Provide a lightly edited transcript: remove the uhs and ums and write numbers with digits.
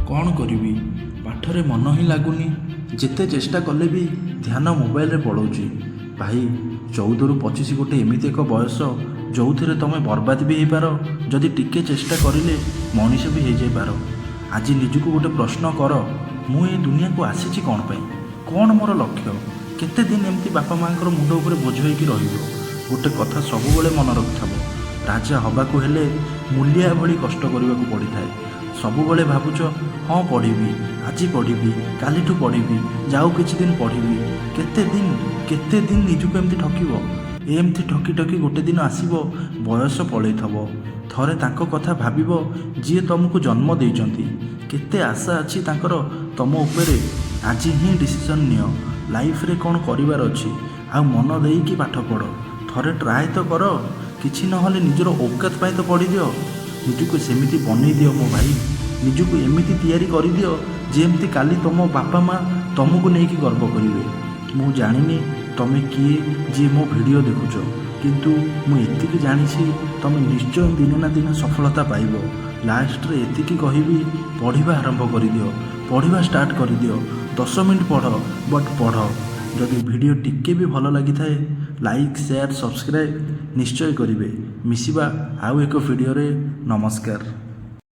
କ'ଣ କରିବି, ପାଠରେ ମନ ହିଁ ଲାଗୁନି। ଯେତେ ଚେଷ୍ଟା କଲେ ବି ଧ୍ୟାନ ମୋବାଇଲରେ ପଳାଉଛି। ଭାଇ, 14ରୁ 25 ଗୋଟେ ଏମିତି ଏକ ବୟସ ଯେଉଁଥିରେ ତୁମେ ବର୍ବାଦ ବି ହେଇପାର, ଯଦି ଟିକେ ଚେଷ୍ଟା କରିଲେ ମଣିଷ ବି ହେଇଯାଇପାର। ଆଜି ନିଜକୁ ଗୋଟେ ପ୍ରଶ୍ନ କର, ମୁଁ ଏ ଦୁନିଆକୁ ଆସିଛି କ'ଣ ପାଇଁ? କ'ଣ ମୋର ଲକ୍ଷ୍ୟ? କେତେ ଦିନ ଏମିତି ବାପା ମାଆଙ୍କର ମୁଣ୍ଡ ଉପରେ ବୋଝ ହେଇକି ରହିବ? ଗୋଟେ କଥା ସବୁବେଳେ ମନେ ରଖିଥାବ, ରାଜା ହେବାକୁ ହେଲେ ମୂଲିଆ ଭଳି କଷ୍ଟ କରିବାକୁ ପଡ଼ିଥାଏ। ସବୁବେଳେ ଭାବୁଛ ହଁ ପଢ଼ିବି, ଆଜି ପଢ଼ିବି, କାଲିଠୁ ପଢ଼ିବି, ଯାଉ କିଛି ଦିନ ପଢ଼ିବି। କେତେ ଦିନ ନିଜକୁ ଏମିତି ଠକିବ? ଏମିତି ଠକି ଠକି ଗୋଟେ ଦିନ ଆସିବ, ବୟସ ପଳେଇଥିବ। ଥରେ ତାଙ୍କ କଥା ଭାବିବ ଯିଏ ତୁମକୁ ଜନ୍ମ ଦେଇଛନ୍ତି। କେତେ ଆଶା ଅଛି ତାଙ୍କର ତୁମ ଉପରେ। ଆଜି ହିଁ ଡିସିସନ୍ ନିଅ, ଲାଇଫ୍ରେ କ'ଣ କରିବାର ଅଛି। ଆଉ ମନ ଦେଇକି ପାଠ ପଢ଼। ଥରେ ଟ୍ରାଏ ତ କର, କିଛି ନହେଲେ ନିଜର ଔକାତ ପାଇଁ ତ ପଢ଼ିଦିଅ। ନିଜକୁ ସେମିତି ବନେଇ ଦିଅ ମୋ ଭାଇ, ନିଜକୁ ଏମିତି ତିଆରି କରିଦିଅ ଯେମିତି କାଲି ତୁମ ବାପା ମା ତୁମକୁ ନେଇକି ଗର୍ବ କରିବେ। ମୁଁ ଜାଣିନି ତୁମେ କିଏ ଯିଏ ମୋ ଭିଡ଼ିଓ ଦେଖୁଛ, କିନ୍ତୁ ମୁଁ ଏତିକି ଜାଣିଛି ତୁମେ ନିଶ୍ଚୟ ଦିନେ ନା ଦିନେ ସଫଳତା ପାଇବ। ଲାଷ୍ଟରେ ଏତିକି କହିବି, ପଢ଼ିବା ଆରମ୍ଭ କରିଦିଅ, ପଢ଼ିବା ଷ୍ଟାର୍ଟ କରିଦିଅ। 10 ମିନିଟ୍ ପଢ଼, ବଟ୍ ପଢ଼। ଯଦି ଭିଡ଼ିଓ ଟିକେ ବି ଭଲ ଲାଗିଥାଏ, ଲାଇକ୍, ସେୟାର, ସବସ୍କ୍ରାଇବ୍ ନିଶ୍ଚୟ କରିବେ। ମିଶିବା ଆଉ ଏକ ଭିଡ଼ିଓରେ। ନମସ୍କାର।